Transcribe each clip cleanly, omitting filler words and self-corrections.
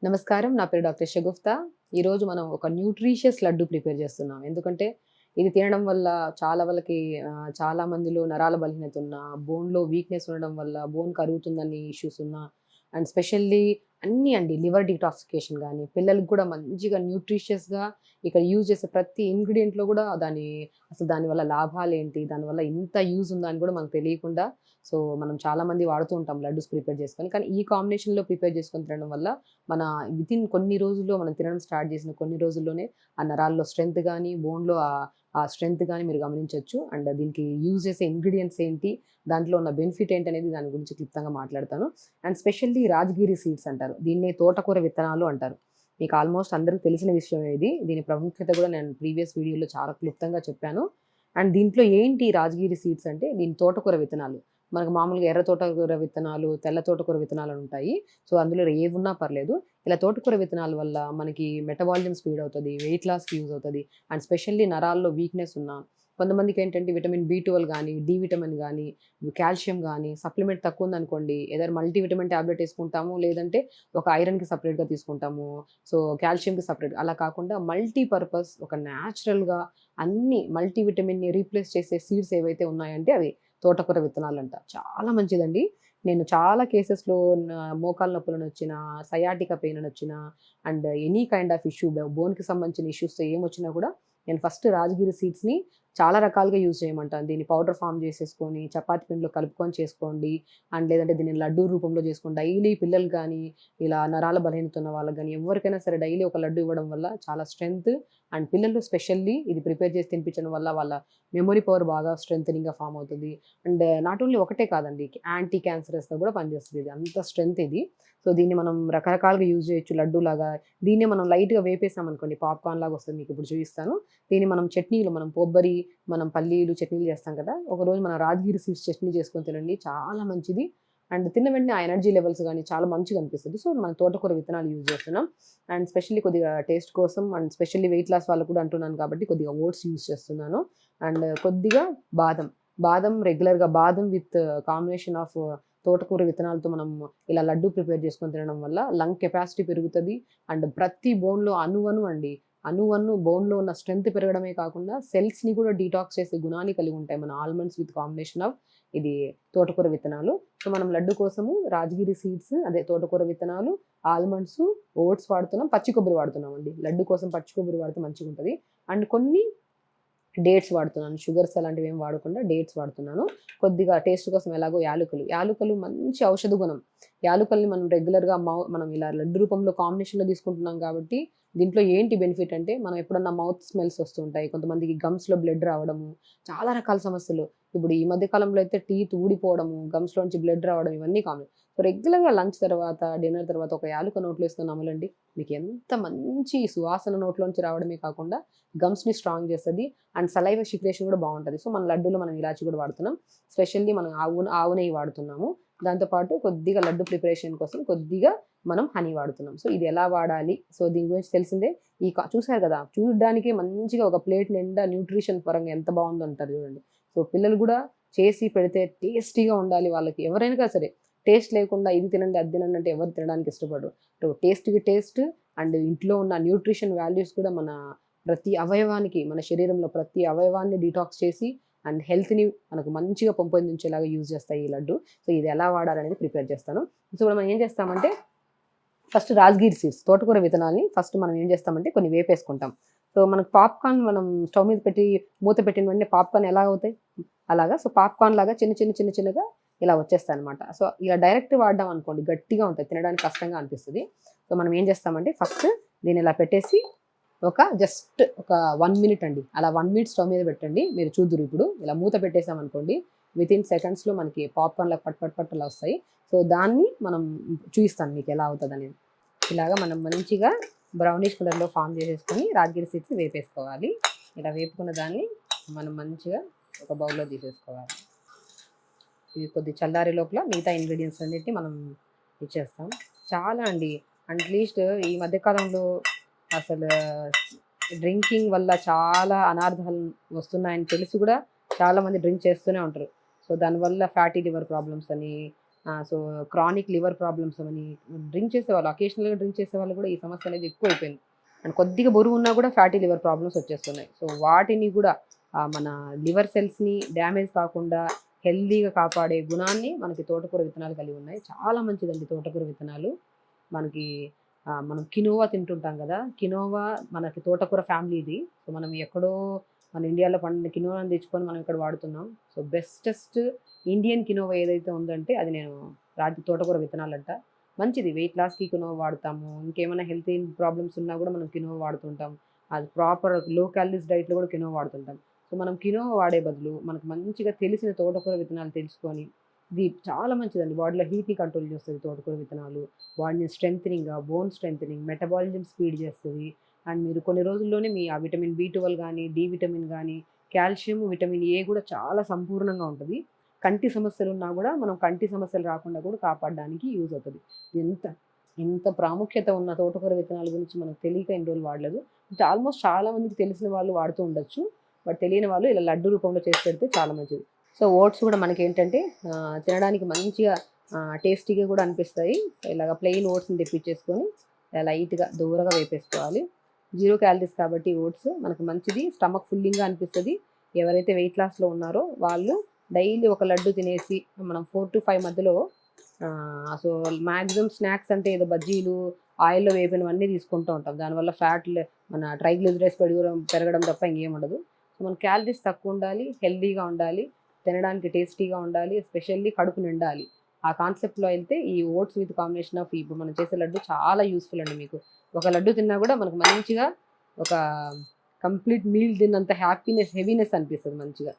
నమస్కారం. నా పేరు డాక్టర్ షగుఫ్తా. ఈరోజు మనం ఒక న్యూట్రిషియస్ లడ్డు ప్రిపేర్ చేస్తున్నాం. ఎందుకంటే ఇది తినడం వల్ల చాలా వాళ్ళకి చాలా మందిలో నరాల బలహీనత ఉన్న, బోన్‌లో వీక్‌నెస్ ఉండడం వల్ల బోన్ కరుగుతుందని ఇష్యూస్ ఉన్న అండ్ స్పెషల్లీ అన్నీ అండి లివర్ డీటాక్సిఫికేషన్ గాని, పిల్లలకి కూడా మంచిగా న్యూట్రిషియస్‌గా ఇక్కడ యూజ్ చేసే ప్రతి ఇంగ్రీడియెంట్‌లో కూడా అసలు దానివల్ల లాభాలేంటి? దానివల్ల ఇంత యూజ్ ఉందా అని కూడా మనకు తెలియకుండా మనం చాలా మంది వాడుతూ ఉంటాం లడ్డూస్ ప్రిపేర్ చేసుకొని. కానీ ఈ కాంబినేషన్‌లో ప్రిపేర్ చేసుకొని తినడం వల్ల మన వితిన్ కొన్ని రోజుల్లో మనం తినడం స్టార్ట్ చేసిన కొన్ని రోజుల్లోనే ఆ నరాల్లో స్ట్రెంత్ గాని, బోన్‌లో ఆ స్ట్రెంత్ గాని మీరు గమనించొచ్చు. అండ్ దీనికి యూజ్ చేసే ఇంగ్రీడియెంట్స్ ఏంటి? దాంట్లో ఉన్న బెనిఫిట్ ఏంటనేది దాని గురించి క్లుప్తంగా మాట్లాడతాను. అండ్ స్పెషల్లీ రాజగిరి సీడ్స్ అంటారు. దీన్నే తోటకూర విత్తనాలు అంటారు. మీకు ఆల్మోస్ట్ అందరికి తెలిసిన విషయమే ఇది. దీని ప్రాముఖ్యత కూడా నేను ప్రీవియస్ వీడియోలో చాలా క్లుప్తంగా చెప్పాను. అండ్ దీంట్లో ఏంటి రాజగిరి సీడ్స్ అంటే దీని తోటకూర విత్తనాలు. మనకు మామూలుగా ఎర్ర తోటకూర విత్తనాలు, తెల్ల తోటకూర విత్తనాలు ఉంటాయి. అందులో ఏవున్నా పర్లేదు. ఇలా తోటకూర విత్తనాల వల్ల మనకి మెటబాలిజం స్పీడ్ అవుతది. వెయిట్ లాస్‌కి యూజ్ అవుతది. అండ్ స్పెషల్లీ నరాల్లో వీక్‌నెస్ ఉన్న కొంతమందికేంటంటే విటమిన్ బి12 గాని, డి విటమిన్ గాని, కాల్షియం గాని సప్లిమెంట్ తక్కువుందనుకోండి ఏదైనా మల్టీ విటమిన్ టాబ్లెట్ ఏసుకుంటాము. లేదంటే ఒక ఐరన్‌కి సెపరేట్‌గా తీసుకుంటాము. కాల్షియంకి సెపరేట్ అలా కాకుండా మల్టీ పర్పస్ ఒక న్యాచురల్‌గా అన్ని మల్టీ విటమిన్‌ని రీప్లేస్ చేసే సీడ్స్ ఏవైతే ఉన్నాయంటే అవి తోటకూర విత్తనాలంట. చాలా మంచిదండి. నేను చాలా కేసెస్‌లో మోకాళ్ళ నొప్పులనొచ్చినా, సయాటికా పెయిన్ అనొచ్చినా and any kind of issue బోన్‌కి సంబంధించిన ఇష్యూస్‌తో ఏమొచ్చినా కూడా నేను ఫస్ట్ రాజగిరి సీడ్స్‌ని చాలా రకాలుగా యూజ్ చేయమంటాను. దీన్ని పౌడర్ ఫార్మ్ చేసేసుకొని, చపాతీ పిండిలో కలుపుకొని చేసుకోండి. అండ్ లేదంటే దీన్ని లడ్డూ రూపంలో చేసుకోండి. డైలీ పిల్లలు గానీ, ఇలా నరాల బలహీనత ఉన్న వాళ్ళకి గానీ, ఎవరికైనా సరే డైలీ ఒక లడ్డు ఇవ్వడం వల్ల చాలా స్ట్రెంత్ అండ్ పిల్లలు స్పెషల్లీ ఇది ప్రిపేర్ చేసి తినిపించడం వల్ల వాళ్ళ మెమరీ పవర్ బాగా స్ట్రెంథెనింగ్‌గా ఫార్మ్ అవుతది. అండ్ నాట్ ఓన్లీ ఒకటే కాదండి. యాంటీ క్యాన్సరస్‌గా కూడా పనిచేస్తది ఇది. అంత స్ట్రెంత్ ఇది. దీన్ని మనం రకరకాలుగా యూజ్ చేయొచ్చు లడ్డూలాగా. దీన్నే మనం లైట్‌గా వేపేసామనుకోండి పాప్‌కార్న్ లాగా వస్తది. మీకిప్పుడు చూపిస్తాను. దీన్ని మనం చట్నీలు మనం కొబ్బరి, మనం పల్లీలు చట్నీలు చేస్తాం కదా! ఒకరోజు మనం రాజగిరి సీడ్స్ చట్నీ చేసుకొని తినండి. చాలా మంచిది. అండ్ తిన్న వెంటనే ఆ ఎనర్జీ లెవెల్స్ గాని చాలా మంచిగా అనిపిస్తది. మనం తోటకూర విత్తనాలు యూజ్ చేస్తున్నాం. అండ్ స్పెషల్లీ కొద్దిగా టేస్ట్ కోసం అండ్ స్పెషల్లీ వెయిట్ లాస్ వాళ్ళకి కూడా అంటున్నాను కాబట్టి కొద్దిగా ఓట్స్ యూజ్ చేస్తున్నాను. అండ్ కొద్దిగా బాదం. బాదం రెగ్యులర్‌గా బాదం విత్ కాంబినేషన్ ఆఫ్ తోటకూర విత్తనాలతో మనం ఇలా లడ్డూ ప్రిపేర్ చేసుకొని తినడం వల్ల లంగ్ కెపాసిటీ పెరుగుతది. అండ్ ప్రతి బోన్‌లో అణువణు అండి. అణువణు బోన్‌లో ఉన్న స్ట్రెంత్ పెరగడమే కాకుండా సెల్స్‌ని కూడా డీటాక్స్ చేసే గుణాన్ని కలిగి ఉంటాయి. మన ఆల్మండ్స్ విత్ కాంబినేషన్ ఆఫ్ ఇది తోటకూర విత్తనాలు. మనం లడ్డు కోసము రాజగిరి సీడ్స్ అదే తోటకూర విత్తనాలు, ఆల్మండ్స్, ఓట్స్ వాడుతున్నాం. పచ్చి కొబ్బరి వాడుతున్నామండి. లడ్డు కోసం పచ్చి కొబ్బరి వాడితే మంచిగుంటది. అండ్ కొన్ని డేట్స్ వాడుతున్నాను. షుగర్స్ అలాంటివేమి వాడకుండా డేట్స్ వాడుతున్నాను. కొద్దిగా టేస్ట్ కోసం ఎలాగో యాలుకలు. యాలుకలు మంచి ఔషధ గుణం. యాలుకల్ని మనం రెగ్యులర్‌గా మనం ఇలా లడ్డు రూపంలో కాంబినేషన్‌లో తీసుకుంటున్నాం కాబట్టి, దీంట్లో ఏంటి బెనిఫిట్ అంటే, మనం ఎప్పుడన్నా మౌత్ స్మెల్స్ వస్తుంటాయి. కొంతమందికి గమ్స్‌లో బ్లడ్ రావడము, చాలా రకాల సమస్యలు. ఇప్పుడు ఈ మధ్య కాలంలో అయితే టీత్ ఊడిపోవడము, గమ్స్‌లోంచి బ్లడ్ రావడం ఇవన్నీ కామన్. రెగ్యులర్‌గా లంచ్ తర్వాత, డిన్నర్ తర్వాత ఒక యాలుక నోట్లో ఏసుకొని నమలండి. మీకు ఎంత మంచి సువాసన నోట్లోంచి రావడమే కాకుండా, గమ్స్‌ని స్ట్రాంగ్ చేస్తది. అండ్ సలైవా సిక్రేషన్ కూడా బావుంటది. మన లడ్డూలో మనం ఇలాచి కూడా వాడుతున్నాం. స్పెషల్లీ మనం ఆవు నెయ్యి వాడుతున్నాము. దాంతో పాటు కొద్దిగా లడ్డు ప్రిపరేషన్ కోసం కొద్దిగా మనం హనీ వాడుతున్నాం. ఇది ఎలా వాడాలి? దీని గురించి తెలిసిందే. చూసారు కదా! చూడ్డానికే మంచిగా ఒక ప్లేట్ నిండా న్యూట్రిషన్ పరంగా ఎంత బావుందో అంటారు చూడండి. పిల్లలు గూడా చేసి పెడితే టేస్టీగా ఉండాలి వాళ్ళకి. ఎవరైనా సరే టేస్ట్ లేకుండా ఇది తినండి, అది తినండి అంటే ఎవరు తినడానికి ఇష్టపడరు. టేస్ట్‌కి టేస్ట్ అండ్ ఇంట్లో ఉన్న న్యూట్రిషన్ వాల్యూస్ కూడా ప్రతి అవయవానికి మన శరీరంలో ప్రతి అవయవాన్ని డీటాక్స్ చేసి అండ్ హెల్త్‌ని మనకు మంచిగా పెంపొందించేలాగా యూజ్ చేస్తాయి ఈ లడ్డు. ఇది ఎలా వాడాలనేది ప్రిపేర్ చేస్తాను. ఇప్పుడు మనం ఏం చేస్తామంటే ఫస్ట్ రాజగిరి సీడ్స్ తోటకూర విత్తనాల్ని ఫస్ట్ మనం ఏం చేస్తామంటే కొన్ని వేపేసుకుంటాం. మనకు పాప్‌కార్న్ మనం స్టవ్ మీద పెట్టి మూత పెట్టిన వెంటనే పాప్‌కార్న్ ఎలా అవుతాయి? అలాగా పాప్‌కార్న్ లాగా చిన్నగా ఇలా వచ్చేస్తాయన్నమాట. ఇలా డైరెక్ట్ వాడ్డాం అనుకోండి గట్టిగా ఉంటాయి. తినడానికి కష్టంగా అనిపిస్తది. మనం ఏం చేస్తామంటే ఫస్ట్ దీన్ని ఇలా పెట్టేసి జస్ట్ ఒక 1 మినిట్ అండి. అలా 1 మినిట్ స్టవ్ మీద పెట్టండి. మీరు చూద్దురు ఇప్పుడు. ఇలా మూత పెట్టేసామనుకోండి వితిన్ సెకండ్స్‌లో మనకి పాప్‌కార్న్‌లా పట్ అలా వస్తాయి. దాన్ని మనం చూయిస్తాను మీకెలా అవుతదనేది. ఇలాగ మనం మంచిగా బ్రౌనిష్ కలర్‌లో ఫార్మ్ చేసేసుకొని రాజగిరి సీడ్స్ వేపేసుకోవాలి. ఇలా వేపుకున్న దాన్ని మనం మంచిగా ఒక బౌల్‌లో తీసేసుకోవాలి. ఇది కొద్దిగా చల్లారే లోపల మిగతా ఇంగ్రీడియెంట్స్ అన్నిటిని మనం ఇచ్చేస్తాం. చాలా అండి. అట్‌లీస్ట్ ఈ మధ్య కాలంలో అసలు డ్రింకింగ్ వల్ల చాలా అనార్థాలు వస్తున్నాయని తెలిసి కూడా చాలామంది డ్రింక్ చేస్తూనే ఉంటారు. దానివల్ల ఫ్యాటీ లివర్ ప్రాబ్లమ్స్ అని సో క్రానిక్ లివర్ ప్రాబ్లమ్స్ అని డ్రింక్ చేసేవాళ్ళు, అకేషనల్గా డ్రింక్ చేసేవాళ్ళు కూడా ఈ సమస్య అనేది ఎక్కువైపోయింది. అండ్ కొద్దిగా బరువు ఉన్నా కూడా ఫ్యాటీ లివర్ ప్రాబ్లమ్స్ వచ్చేస్తున్నాయి. సో వాటిని కూడా మన లివర్ సెల్స్ని డ్యామేజ్ కాకుండా హెల్దీగా కాపాడే గుణాన్ని మనకి తోటకూర విత్తనాలు కలిగి ఉన్నాయి. చాలా మంచిదండి తోటకూర విత్తనాలు. మనకి మనం కినోవా తింటుంటాం కదా, కినోవా మనకి తోటకూర ఫ్యామిలీది. సో మనం ఎక్కడో మన ఇండియాలో పండిన కినోవాని తెచ్చుకొని మనం ఇక్కడ వాడుతున్నాం. సో బెస్టెస్ట్ ఇండియన్ కినోవా ఏదైతే ఉందంటే అది నేను తోటకూర విత్తనాలంట. మంచిది, వెయిట్ లాస్కి కినోవా వాడతాము. ఇంకేమైనా హెల్త్ ప్రాబ్లమ్స్ ఉన్నా కూడా మనం కినోవా వాడుతుంటాం. అది ప్రాపర్ లో క్యాలరీస్ డైట్లో కూడా కినోవా వాడుతుంటాం. సో మనం కినోవా వాడే బదులు మనకు మంచిగా తెలిసిన తోటకూర విత్తనాలు తెలుసుకొని, ఇది చాలా మంచిదండి, బాడీలో హీట్ని కంట్రోల్ చేస్తుంది తోటకూర విత్తనాలు. బాడీని strengthening, bone strengthening, metabolism speed చేస్తుంది. అండ్ మీరు కొన్ని రోజుల్లోనే మీ ఆ విటమిన్ B12 కానీ, డి విటమిన్ కానీ, కాల్షియం, విటమిన్ ఏ కూడా చాలా సంపూర్ణంగా ఉంటుంది. కంటి సమస్యలు ఉన్నా కూడా మనం కంటి సమస్యలు రాకుండా కూడా కాపాడడానికి యూజ్ అవుతుంది. ఎంత ఎంత ప్రాముఖ్యత ఉన్న తోటకూర విత్తనాల గురించి మనకు తెలియక ఎన్ని రోజులు వాడలేదు. ఆల్మోస్ట్ చాలా మందికి తెలిసిన వాళ్ళు వాడుతూ ఉండొచ్చు. బట్ తెలియని వాళ్ళు ఇలా లడ్డు రూపంలో చేసి పెడితే చాలా మంచిది. సో ఓట్స్ కూడా మనకి ఏంటంటే తినడానికి మంచిగా టేస్టీగా కూడా అనిపిస్తాయి. ఇలాగ ప్లెయిన్ ఓట్స్ని తెప్పించేసుకొని లైట్గా దూరగా వేపేసుకోవాలి. 0 క్యాలరీస్ కాబట్టి ఓట్స్ మనకు మంచిది, స్టమక్ ఫుల్లింగ్గా అనిపిస్తుంది. ఎవరైతే వెయిట్ లాస్లో ఉన్నారో వాళ్ళు డైలీ ఒక లడ్డు తినేసి మనం 4 to 5 మధ్యలో సో మ్యాక్సిమం స్నాక్స్ అంటే ఏదో బజ్జీలు, ఆయిల్లో వేపినవన్నీ తీసుకుంటూ ఉంటాం. దానివల్ల ఫ్యాట్లు మన ట్రైగ్లిజరైడ్స్ పెరగడం తప్ప ఇంకేం ఉండదు. సో మన క్యాలరీస్ తక్కువ ఉండాలి, హెల్దీగా ఉండాలి, తినడానికి టేస్టీగా ఉండాలి, ఎస్పెషల్లీ కడుపు నిండాలి. ఆ కాన్సెప్ట్లో వెళ్తే ఈ ఓట్స్ విత్ కాంబినేషన్ ఆఫ్ ఇప్పుడు మనం చేసే లడ్డు చాలా యూస్ఫుల్ అండి. మీకు ఒక లడ్డు తిన్నా కూడా మనకు మంచిగా ఒక కంప్లీట్ మీల్ తిన్నంత హెవీనెస్ అనిపిస్తుంది మంచిగా.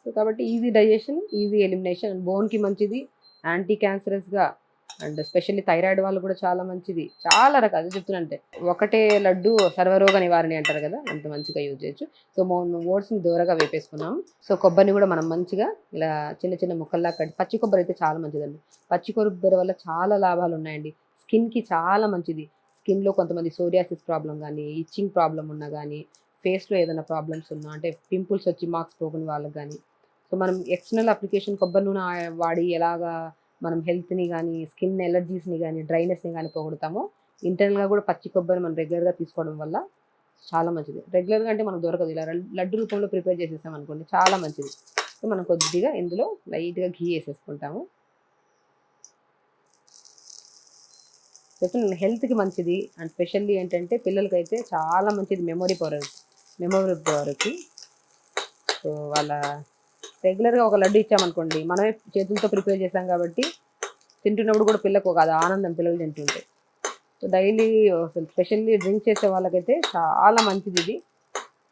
సో కాబట్టి easy digestion, easy elimination, and బోన్కి మంచిది, యాంటీ క్యాన్సరస్గా, అండ్ స్పెషల్లీ థైరాయిడ్ వాళ్ళు కూడా చాలా మంచిది. చాలా రకాలు చెప్తున్నంటే ఒకటే లడ్డు సర్వరోగ నివారణ అంటారు కదా, అంత మంచిగా యూజ్ చేయొచ్చు. సో ఓట్స్ని దూరగా వేపేసుకున్నాము. సో కొబ్బరిని కూడా మనం మంచిగా ఇలా చిన్న చిన్న ముక్కల్లా కట్టి, పచ్చి కొబ్బరి అయితే చాలా మంచిదండి. పచ్చి కొబ్బరి వల్ల చాలా లాభాలు ఉన్నాయండి. స్కిన్కి చాలా మంచిది. స్కిన్లో కొంతమంది సోరియాసిస్ ప్రాబ్లం కానీ, ఇచ్చింగ్ ప్రాబ్లం ఉన్నా కానీ, ఫేస్లో ఏదైనా ప్రాబ్లమ్స్ ఉన్నా అంటే పింపుల్స్ వచ్చి మార్క్స్ పోకుని వాళ్ళకి కానీ, సో మనం ఎక్స్టర్నల్ అప్లికేషన్ కొబ్బరి నూనె వాడి ఎలాగా మనం హెల్త్ని కానీ, స్కిన్ ఎలర్జీస్ని కానీ, డ్రైనెస్ని కానీ పోగొడతామో, ఇంటర్నల్గా కూడా పచ్చి కొబ్బరి మనం రెగ్యులర్గా తీసుకోవడం వల్ల చాలా మంచిది. రెగ్యులర్గా అంటే మనకు దొరకదు, ఇలా లడ్డు రూపంలో ప్రిపేర్ చేసేసాం అనుకోండి చాలా మంచిది. సో మనం కొద్దిగా ఇందులో లైట్గా ఘీ వేసేసుకుంటాము. చెప్పిన హెల్త్కి మంచిది. అండ్ స్పెషల్లీ ఏంటంటే పిల్లలకైతే చాలా మంచిది, మెమొరీ పవర్కి. సో వాళ్ళ రెగ్యులర్గా ఒక లడ్డు ఇచ్చామనుకోండి, మనమే చేతులతో ప్రిపేర్ చేసాం కాబట్టి తింటున్నప్పుడు కూడా పిల్లకు ఒక అది ఆనందం, పిల్లలు తింటుంటే. సో డైలీ స్పెషల్లీ డ్రింక్ చేసే వాళ్ళకైతే చాలా మంచిది ఇది.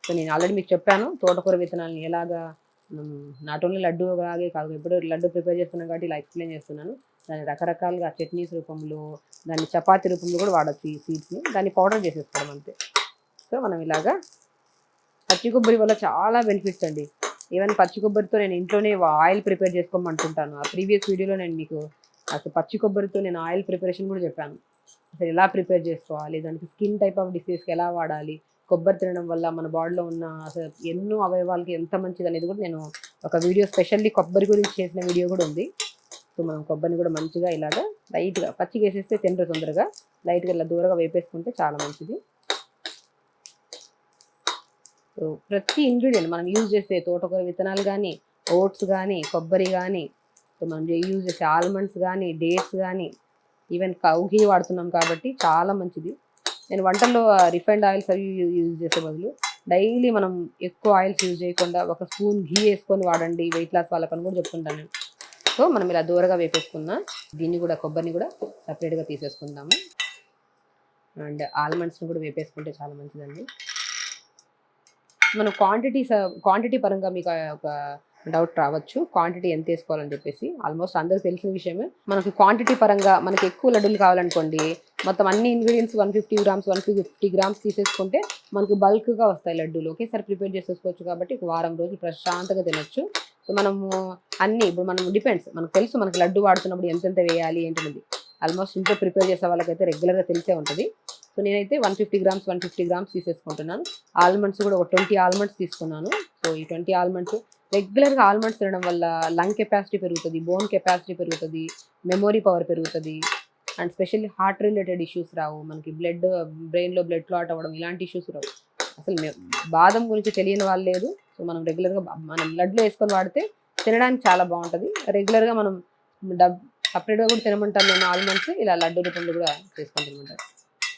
సో నేను ఆల్రెడీ మీకు చెప్పాను తోటకూర విత్తనాలని ఎలాగా నాట్ ఓన్లీ లడ్డు లాగే కాదు, ఇప్పుడు లడ్డు ప్రిపేర్ చేస్తున్నాను కాబట్టి ఇలా ఎక్స్ప్లెయిన్ చేస్తున్నాను. దాన్ని రకరకాలుగా చట్నీస్ రూపంలో, దాన్ని చపాతీ రూపంలో కూడా వాడచ్చు ఈ సీడ్స్ని. దాన్ని పౌడర్ చేసేసుకోవడం అంతే. సో మనం ఇలాగా పచ్చి కొబ్బరి వల్ల చాలా బెనిఫిట్స్ అండి. ఈవెన్ పచ్చి కొబ్బరితో నేను ఇంట్లోనే ఆయిల్ ప్రిపేర్ చేసుకోమంటుంటాను. ఆ ప్రీవియస్ వీడియోలో నేను మీకు అసలు పచ్చి కొబ్బరితో నేను ఆయిల్ ప్రిపరేషన్ కూడా చెప్పాను. అసలు ఎలా ప్రిపేర్ చేసుకోవాలి, దానికి స్కిన్ టైప్ ఆఫ్ డిసీజ్కి ఎలా వాడాలి, కొబ్బరి తినడం వల్ల మన బాడీలో ఉన్న అసలు ఎన్నో అవయవాలకి ఎంత మంచిది అనేది కూడా నేను ఒక వీడియో స్పెషల్లీ కొబ్బరి గురించి చేసిన వీడియో కూడా ఉంది. సో మనం కొబ్బరిని కూడా మంచిగా ఇలాగా లైట్గా పచ్చిగా వేసేస్తే తినరు తొందరగా, లైట్గా ఇలా దూరంగా వేపేసుకుంటే చాలా మంచిది. సో ప్రతి ఇంగ్రీడియంట్ మనం యూజ్ చేసే తోటకూర విత్తనాలు కానీ, ఓట్స్ కానీ, కొబ్బరి కానీ, సో మనం యూజ్ చేసే ఆల్మండ్స్ కానీ, డేట్స్ కానీ, ఈవెన్ కౌ ఘీ వాడుతున్నాం కాబట్టి చాలా మంచిది. నేను వంటల్లో రిఫైండ్ ఆయిల్స్ అవి యూజ్ చేసే బదులు డైలీ మనం ఎక్కువ ఆయిల్స్ యూజ్ చేయకుండా ఒక స్పూన్ ఘీ వేసుకొని వాడండి వెయిట్ లాస్ వాళ్ళకని కూడా చెప్తుంటాను. సో మనం ఇలా దూరగా వేపేసుకున్నా, దీన్ని కూడా కొబ్బరిని కూడా సపరేట్గా తీసేసుకుందాము. అండ్ ఆల్మండ్స్ని కూడా వేపేసుకుంటే చాలా మంచిదండి. మనం క్వాంటిటీ పరంగా మీకు ఒక డౌట్ రావచ్చు, క్వాంటిటీ ఎంత వేసుకోవాలని చెప్పేసి. ఆల్మోస్ట్ అందరికి తెలిసిన విషయమే. మనకి క్వాంటిటీ పరంగా మనకి ఎక్కువ లడ్డూలు కావాలనుకోండి, మొత్తం అన్ని ఇంగ్రీడియంట్స్ 150 grams 150 grams తీసేసుకుంటే మనకు బల్క్గా వస్తాయి లడ్డూలు. ఒకేసారి ప్రిపేర్ చేసేసుకోవచ్చు కాబట్టి ఒక వారం రోజులు ప్రశాంతంగా తినొచ్చు. సో మనము అన్నీ ఇప్పుడు మనం డిపెండ్స్, మనకు తెలుసు మనకి లడ్డు వాడుతున్నప్పుడు ఎంతెంత వేయాలి ఏంటనేది. ఆల్మోస్ట్ ఇంట్లో ప్రిపేర్ చేసే వాళ్ళకైతే రెగ్యులర్గా తెలిసే ఉంటుంది. సో నేనైతే 150 grams తీసేసుకుంటున్నాను. ఆల్మండ్స్ కూడా ఒక 20 ఆల్మండ్స్ తీసుకున్నాను. సో ఈ 20 ఆల్మండ్స్ రెగ్యులర్‌గా ఆల్మండ్స్ తినడం వల్ల లంగ్ కెపాసిటీ పెరుగుతది, బోన్ కెపాసిటీ పెరుగుతది, మెమరీ పవర్ పెరుగుతది. And specially heart related issues రావు. మనకి బ్రెయిన్‌లో బ్లడ్ క్లాట్ అవ్వడం ఇలాంటి ఇష్యూస్ రావు. అసలు బాదం గురించి తెలియని వాళ్ళు లేదు. సో, మనం రెగ్యులర్‌గా మనం లడ్డులో యేసుకొని వాడితే తినడానికి చాలా బావుంటది. రెగ్యులర్‌గా మనం డబ్ సెపరేట్‌గా కూడా తినమంటాను నేను ఆల్మండ్స్. ఇలా లడ్డు రూపంలో కూడా చేసుకొని తినమంటాను.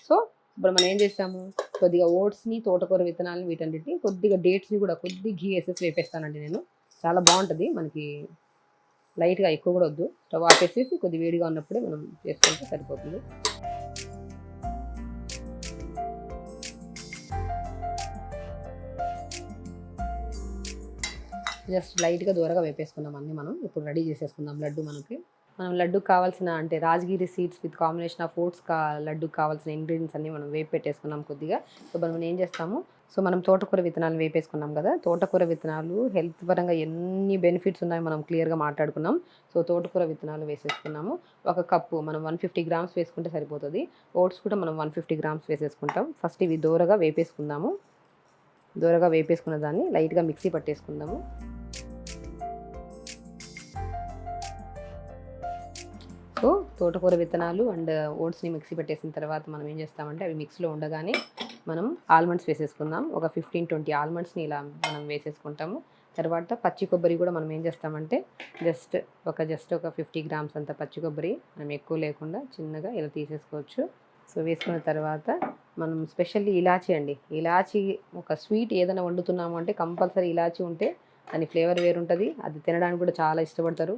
సో, ఇప్పుడు మనం ఏం చేసాము, కొద్దిగా ఓట్స్‌ని, తోటకూర విత్తనాలని వీటన్నిటిని కొద్దిగా డేట్స్‌ని కూడా కొద్దిగా ఘీ యేసేసి వేపేస్తానండి నేను. చాలా బావుంటది. మనకి లైట్‌గా ఎక్కువ కూడా వద్దు. స్టవ్ ఆపేసేసి కొద్దిగా వేడిగా ఉన్నప్పుడే మనం చేసుకుంటే సరిపోతుంది. జస్ట్ లైట్‌గా దూరగా వేపేసుకున్నాం అన్నీ మనం. ఇప్పుడు రెడీ చేసేసుకుందాం లడ్డు మనకి. మనం లడ్డూకి కావాల్సిన అంటే rajgiri seeds with combination of oats లడ్డూకి కావాల్సిన ఇంగ్రీడియంట్స్ అన్నీ మనం వేపి పెట్టేసుకున్నాం కొద్దిగా. సో, మనం ఏం చేస్తాము, మనం తోటకూర విత్తనాలు వేపేసుకున్నాం కదా! తోటకూర విత్తనాలు హెల్త్ పరంగా ఎన్ని బెనిఫిట్స్ ఉన్నాయో మనం క్లియర్‌గా మాట్లాడుకున్నాం. సో, తోటకూర విత్తనాలు వేసేసుకున్నాము. ఒక కప్పు మనం 150 గ్రామ్స్ వేసుకుంటే సరిపోతది. ఓట్స్ కూడా మనం 150 గ్రామ్స్ వేసేసుకుంటాం. ఫస్ట్ ఇవి దోరగా వేపేసుకుందాము. దోరగా వేపేసుకున్న దాన్ని లైట్‌గా మిక్సీ పట్టేసుకుందాము. సో, తోటకూర విత్తనాలు అండ్ ఓట్స్‌ని మిక్సీ పెట్టేసిన తర్వాత మనం ఏం చేస్తామంటే అవి మిక్స్‌లో ఉండగానే మనం ఆల్మండ్స్ వేసేసుకుందాం. ఒక 15, 20 ఆల్మండ్స్‌ని ఇలా మనం వేసేసుకుంటాము. తర్వాత పచ్చి కొబ్బరి కూడా మనం ఏం చేస్తామంటే జస్ట్ ఒక 50 గ్రామ్స్ అంత పచ్చి కొబ్బరి మనం ఎక్కువ లేకుండా చిన్నగా ఇలా తీసేసుకోవచ్చు. సో, వేసుకున్న తర్వాత మనం స్పెషల్లీ ఇలాచీ అండి. ఇలాచీ ఒక స్వీట్ ఏదైనా వండుతున్నాము అంటే కంపల్సరీ ఇలాచీ ఉంటే దాని ఫ్లేవర్ వేరుంటది. అది తినడానికి కూడా చాలా ఇష్టపడతారు.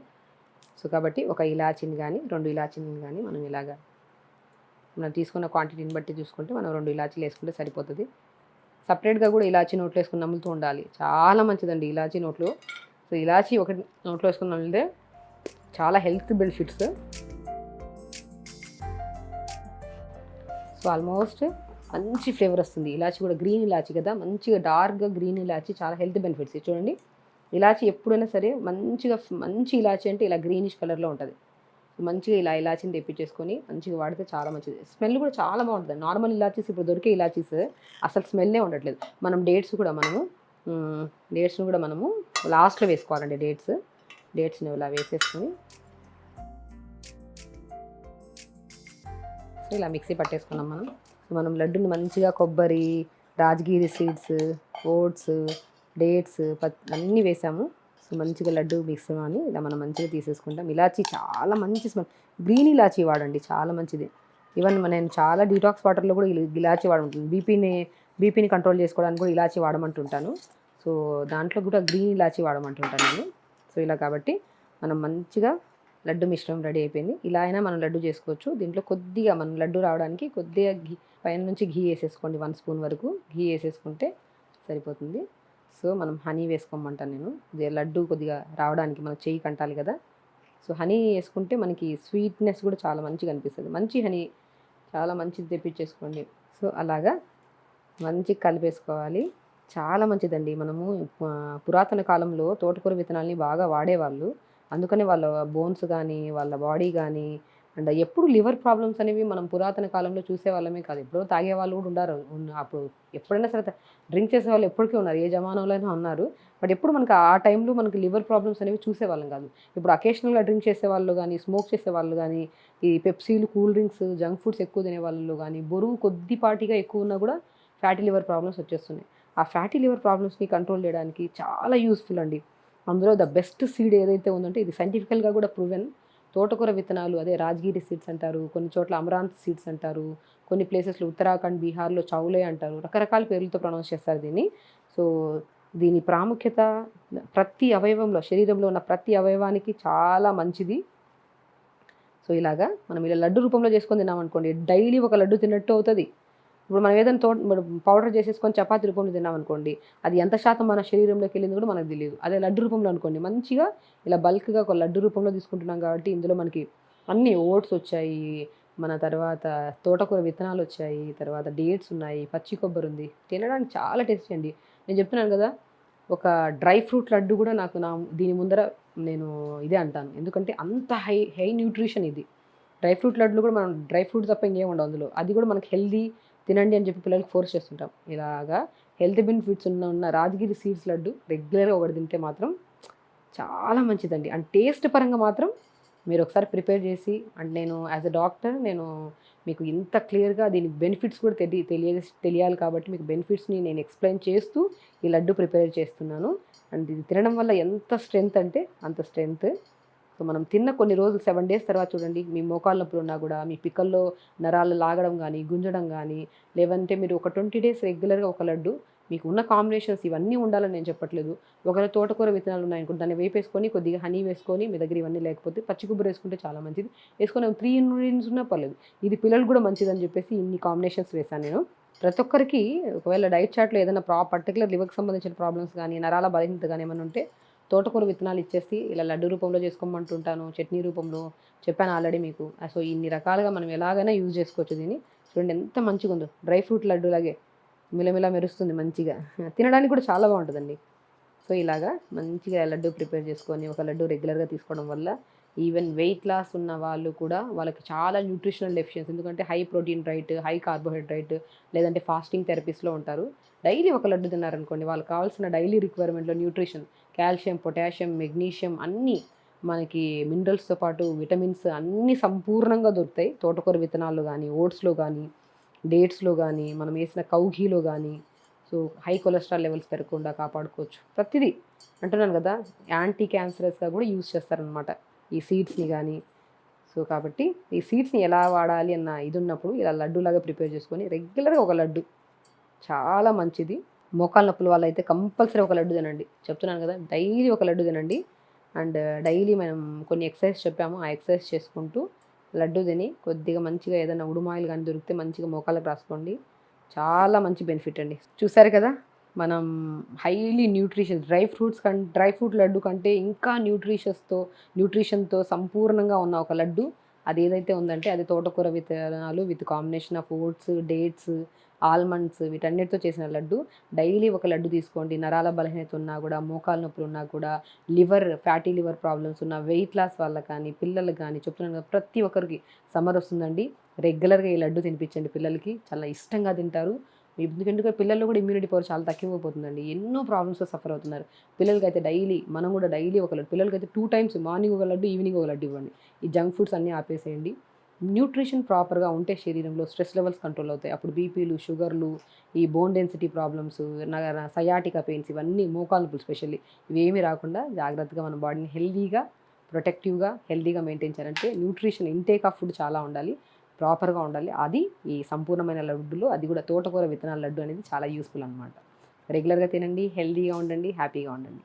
సో, కాబట్టి ఒక ఇలాచీని గానీ, 2 ఇలాచీలని గానీ మనం ఇలాగా మనం తీసుకున్న క్వాంటిటీని బట్టి చూసుకుంటే మనం 2 ఇలాచీలు వేసుకుంటే సరిపోతది. సెపరేట్‌గా కూడా ఇలాచీ నోట్లో వేసుకొని నములుతూ ఉండాలి. చాలా మంచిదండి ఇలాచీ నోట్లో. సో, ఇలాచీ ఒకటి నోట్లో వేసుకొని నమిలితే చాలా హెల్త్ బెనిఫిట్స్. సో, ఆల్మోస్ట్ మంచి ఫ్లేవర్ వస్తుంది. ఇలాచీ కూడా గ్రీన్ ఇలాచీ కదా! మంచిగా డార్క్‌గా గ్రీన్ ఇలాచీ చాలా హెల్త్ బెనిఫిట్స్. చూడండి, ఇలాచీ ఎప్పుడైనా సరే మంచి ఇలాచీ అంటే ఇలా గ్రీనిష్ కలర్‌లో ఉంటది. మంచిగా ఇలా ఇలాచీని తెప్పించేసుకొని మంచిగా వాడితే చాలా మంచిది. స్మెల్ కూడా చాలా బాగుంటుంది. నార్మల్ ఇలాచీస్ ఇప్పుడు దొరికే ఇలాచీస్ అసలు స్మెల్లే ఉండట్లేదు. డేట్స్ని కూడా మనము లాస్ట్లో వేసుకోవాలండి. డేట్స్ని ఇలా వేసేసుకొని సో, ఇలా మిక్సీ పట్టేసుకున్నాం మనం. మనం లడ్డుని మంచిగా కొబ్బరి, రాజగిరి సీడ్స్, ఓట్స్, డేట్స్ అన్నీ వేసాము. సో, మంచిగా లడ్డు మిక్స్ అని ఇలా మనం మంచిగా తీసేసుకుంటాం. ఇలాచీ చాలా మంచి స్మెల్. గ్రీన్ ఇలాచీ వాడండి, చాలా మంచిది. ఈవెన్ నేను చాలా డీటాక్స్ వాటర్లో కూడా ఇలాచీ వాడుతుంటాను. బీపీని కంట్రోల్ చేసుకోవడానికి కూడా ఇలాచీ వాడమంటుంటాను. సో, దాంట్లో కూడా గ్రీన్ ఇలాచీ వాడమంటుంటాను నేను. సో, ఇలా కాబట్టి మనం మంచిగా లడ్డు మిశ్రమం రెడీ అయిపోయింది. ఇలా అయినా మనం లడ్డు చేసుకోవచ్చు. దీంట్లో కొద్దిగా మనం లడ్డు రావడానికి కొద్దిగా పైన నుంచి ఘీ వేసేసుకోండి. 1 స్పూన్ వరకు ఘీ వేసేసుకుంటే సరిపోతుంది. సో, మనం హనీ వేసుకోమంటాను నేను. లడ్డు కొద్దిగా రావడానికి మన చెయ్యి కంటాలి కదా! సో, హనీ వేసుకుంటే మనకి స్వీట్నెస్ కూడా చాలా మంచిగా అనిపిస్తుంది. మంచి హనీ చాలా మంచిది తెప్పించేసుకోండి. సో, అలాగా మంచిగా కలిపేసుకోవాలి. చాలా మంచిదండి. మనము పురాతన కాలంలో తోటకూర విత్తనాల్ని బాగా వాడేవాళ్ళు. అందుకనే వాళ్ళ బోన్స్ కానీ, వాళ్ళ బాడీ కానీ అండ్ ఎప్పుడు లివర్ ప్రాబ్లమ్స్ అనేవి మనం పురాతన కాలంలో చూసేవాళ్ళమే కాదు. ఎప్పుడో తాగేవాళ్ళు కూడా అప్పుడు ఎప్పుడైనా సరే డ్రింక్ చేసేవాళ్ళు ఎప్పటికీ ఉన్నారు. ఏ జమానాలోనైనా ఉన్నారు. బట్ ఎప్పుడు మనకు ఆ టైంలో మనకి లివర్ ప్రాబ్లమ్స్ అనేవి చూసేవాళ్ళం కాదు. ఇప్పుడు అకేషనల్‌గా డ్రింక్ చేసేవాళ్ళు కానీ, స్మోక్ చేసేవాళ్ళు కానీ, ఈ పెప్సీలు, కూల్ డ్రింక్స్, జంక్ ఫుడ్స్ ఎక్కువ తినేవాళ్ళు కానీ, బరువు కొద్దిపాటిగా ఎక్కువ ఉన్నా కూడా ఫ్యాటీ లివర్ ప్రాబ్లమ్స్ వచ్చేస్తున్నాయి. ఆ ఫ్యాటీ లివర్ ప్రాబ్లమ్స్‌ని కంట్రోల్ చేయడానికి చాలా యూస్‌ఫుల్ అండి. అందులో ద బెస్ట్ సీడ్ ఏదైతే ఉందంటే ఇది సైంటిఫికల్‌గా కూడా ప్రూవెన్. తోటకూర విత్తనాలు, అదే రాజగిరి సీడ్స్ అంటారు. కొన్ని చోట్ల అమరాంత్ సీడ్స్ అంటారు. కొన్ని ప్లేసెస్‌లో ఉత్తరాఖండ్, బీహార్‌లో చౌలే అంటారు. రకరకాల పేర్లతో ప్రొనౌన్స్ చేస్తారు దీన్ని. సో, దీని ప్రాముఖ్యత ప్రతి అవయవంలో, శరీరంలో ఉన్న ప్రతి అవయవానికి చాలా మంచిది. సో, ఇలాగా మనం ఇలా లడ్డు రూపంలో చేసుకొని తిన్నామనుకోండి, డైలీ ఒక లడ్డు తిన్నట్టు అవుతది. ఇప్పుడు మనం ఏదైనా పౌడర్ చేసేసుకొని చపాతీ రూపంలో తిన్నామనుకోండి, అది ఎంత శాతం మన శరీరంలోకి వెళ్ళింది కూడా మనకు తెలియదు. అదే లడ్డు రూపంలో అనుకోండి, మంచిగా ఇలా బల్క్‌గా ఒక లడ్డు రూపంలో తీసుకుంటున్నాం కాబట్టి ఇందులో మనకి అన్ని ఓట్స్ వచ్చాయి, మన తర్వాత తోటకూర విత్తనాలు వచ్చాయి, తర్వాత డేట్స్ ఉన్నాయి, పచ్చి కొబ్బరి ఉంది. తినడానికి చాలా టేస్టీ అండి. నేను చెప్తున్నాను కదా! ఒక డ్రై ఫ్రూట్ లడ్డు కూడా దీని ముందర నేను ఇదే అంటాను. ఎందుకంటే అంత హై న్యూట్రిషన్ ఇది. డ్రై ఫ్రూట్ లడ్డులు కూడా మనం డ్రై ఫ్రూట్ తప్ప ఇంకేం ఉండవు అందులో. అది కూడా మనకి హెల్తీ తినండి అని చెప్పి పిల్లలకి ఫోర్స్ చేస్తుంటాం. ఇలాగా హెల్త్ బెనిఫిట్స్ ఉన్న రాజగిరి సీడ్స్ లడ్డు రెగ్యులర్‌గా ఒకటి తింటే మాత్రం చాలా మంచిదండి. అండ్ టేస్ట్ పరంగా మాత్రం మీరు ఒకసారి ప్రిపేర్ చేసి, అండ్ నేను యాజ్ ఎ డాక్టర్ నేను మీకు ఇంత క్లియర్‌గా దీని బెనిఫిట్స్ కూడా తెలియాలి కాబట్టి మీకు బెనిఫిట్స్‌ని నేను ఎక్స్‌ప్లెయిన్ చేస్తూ ఈ లడ్డు ప్రిపేర్ చేస్తున్నాను. అండ్ ఇది తినడం వల్ల ఎంత స్ట్రెంత్ అంటే అంత స్ట్రెంత్. సో, మనం తిన్న కొన్ని రోజులు 7 డేస్ తర్వాత చూడండి, మీ మోకాళ్ళ నొప్పులున్నా గూడా, మీ పిక్కల్లో నరాలు లాగడం గానీ, గుంజడం గానీ, లేదంటే మీరు ఒక 20 డేస్ రెగ్యులర్‌గా ఒక లడ్డు, మీకు ఉన్న కాంబినేషన్స్ ఇవన్నీ ఉండాలని నేను చెప్పట్లేదు. ఒకవేళ తోటకూర విత్తనాలు ఉన్నాయనుకోండి, దాన్ని వేపేసుకొని, కొద్దిగా హనీ వేసుకొని, మీ దగ్గర ఇవన్నీ లేకపోతే పచ్చి కొబ్బరి వేసుకుంటే చాలా మంచిది. వేసుకొని 3 ఇంగ్రీడియెంట్స్ ఉన్నా పర్లేదు. ఇది పిల్లలకు గూడా మంచిదని జెప్పేసి ఇన్ని కాంబినేషన్స్ వేశాను నేను. ప్రతి ఒక్కరికి ఒకవేళ డైట్ చార్ట్‌లో ఏదైనా పర్టిక్యులర్ లివర్‌కి సంబంధించిన ప్రాబ్లమ్స్ గానీ, నరాల బలహీనత గానీ ఏమన్నా ఉంటే తోటకూర విత్తనాలు ఇచ్చేసి ఇలా లడ్డు రూపంలో చేసుకోమంటుంటాను. చట్నీ రూపంలో చెప్పాను ఆల్రెడీ మీకు. సో, ఇన్ని రకాలుగా మనం ఎలాగైనా యూజ్ చేసుకోవచ్చు దీన్ని. చూడండి ఎంత మంచిగుందో. డ్రై ఫ్రూట్ లడ్డూలాగే మిలమిలా మెరుస్తుంది మంచిగా. తినడానికి కూడా చాలా బావుంటదండి. సో, ఇలాగా మంచిగా లడ్డు ప్రిపేర్ చేసుకొని, ఒక లడ్డు రెగ్యులర్‌గా తీసుకోవడం వల్ల ఈవెన్ వెయిట్ లాస్ ఉన్న వాళ్ళు కూడా వాళ్ళకి చాలా న్యూట్రిషనల్ డెఫిషియన్సీ, ఎందుకంటే high protein diet, high carbohydrate లేదంటే ఫాస్టింగ్ థెరపీస్‌లో ఉంటారు. డైలీ ఒక లడ్డు తిన్నారనుకోండి, వాళ్ళకి కావాల్సిన డైలీ రిక్వైర్మెంట్‌లో న్యూట్రిషన్, కాల్షియం, పొటాషియం, మెగ్నీషియం అన్నీ మనకి మినరల్స్‌తో పాటు విటమిన్స్ అన్నీ సంపూర్ణంగా దొరుకుతాయి. తోటకూర విత్తనాల్లో గానీ, ఓట్స్‌లో గానీ, డేట్స్‌లో గానీ, మనం ఏసిన కౌ ఘీలో గానీ, సో, హై కొలెస్ట్రాల్ లెవెల్స్ పెరగకుండా కాపాడుకోవచ్చు. ప్రతిదీ అంటున్నాను గదా! యాంటీ క్యాన్సరస్‌గా గూడా యూజ్ చేస్తారనమాట ఈ సీడ్స్‌ని గానీ. సో, కాబట్టి ఈ సీడ్స్‌ని ఎలా వాడాలి అన్న ఇదున్నప్పుడు ఇలా లడ్డూలాగా ప్రిపేర్ చేసుకొని రెగ్యులర్‌గా ఒక లడ్డు చాలా మంచిది. మోకాళ్ళ నొప్పుల వాళ్ళైతే కంపల్సరీ ఒక లడ్డు తినండి. చెప్తున్నాను గదా! డైలీ ఒక లడ్డు తినండి. అండ్ డైలీ మనం కొన్ని ఎక్సర్సైజ్ చెప్పాము. ఆ ఎక్సర్సైజ్ చేసుకుంటూ లడ్డు తిని కొద్దిగా మంచిగా ఏదైనా ఉడుమాయిలు గానీ దొరికితే మంచిగా మోకాళ్ళకి రాసుకోండి. చాలా మంచి బెనిఫిట్ అండి. చూసారు కదా! మనం highly nutritious dry fruit laddu కంటే ఇంకా న్యూట్రిషన్‌తో సంపూర్ణంగా ఉన్న ఒక లడ్డు అదేదైతే ఉందంటే అది తోటకూర విత్తనాలు with combination of oats, dates, almonds వీటన్నిటితో చేసిన లడ్డు. డైలీ ఒక లడ్డు తీసుకోండి. నరాల బలహీనత ఉన్నా గూడా, మోకాళ్ళ నొప్పులున్నా కూడా, ఫ్యాటీ లివర్ ప్రాబ్లమ్స్ ఉన్న, వెయిట్ లాస్ వాళ్ళకి కానీ, పిల్లలకి గానీ చెప్తున్నాను కదా! ప్రతి ఒక్కరికి సమ్మర్ వస్తుందండి. రెగ్యులర్‌గా ఈ లడ్డు తినిపించండి పిల్లలకి. చాలా ఇష్టంగా తింటారు. ఎందుకంటే పిల్లల్లో కూడా ఇమ్యూనిటీ పవర్ చాలా తగ్గిపోతుందండి. ఎన్నో ప్రాబ్లమ్స్‌తో సఫర్ అవుతున్నారు. పిల్లలకైతే మనం కూడా డైలీ ఒక లడ్డు, పిల్లలకైతే 2 టైమ్స్ మార్నింగ్ ఒక లడ్డు, ఈవినింగ్ ఒక లడ్డు ఇవ్వండి. ఈ జంక్ ఫుడ్స్ అన్నీ ఆపేసేయండి. న్యూట్రిషన్ ప్రాపర్‌గా ఉంటే శరీరంలో స్ట్రెస్ లెవెల్స్ కంట్రోల్ అవుతాయి. అప్పుడు బీపీలు, షుగర్లు, ఈ bone density problems, sciatica pains ఇవన్నీ మోకాళ్ళ నొప్పులు స్పెషల్లీ ఇవేమీ రాకుండా జాగ్రత్తగా మన బాడీని ప్రొటెక్టివ్‌గా, హెల్తీగా మెయింటైన్ చేయాలంటే న్యూట్రిషన్ ఇంటేక్ ఆఫ్ ఫుడ్ చాలా ఉండాలి. ప్రాపర్‌గా ఉండాలి. అది ఈ సంపూర్ణమైన లడ్డులో అది కూడా తోటకూర విత్తనాల లడ్డు అనేది చాలా యూజ్‌ఫుల్ అనమాట. రెగ్యులర్‌గా తినండి, హెల్తీగా ఉండండి, హ్యాపీగా ఉండండి.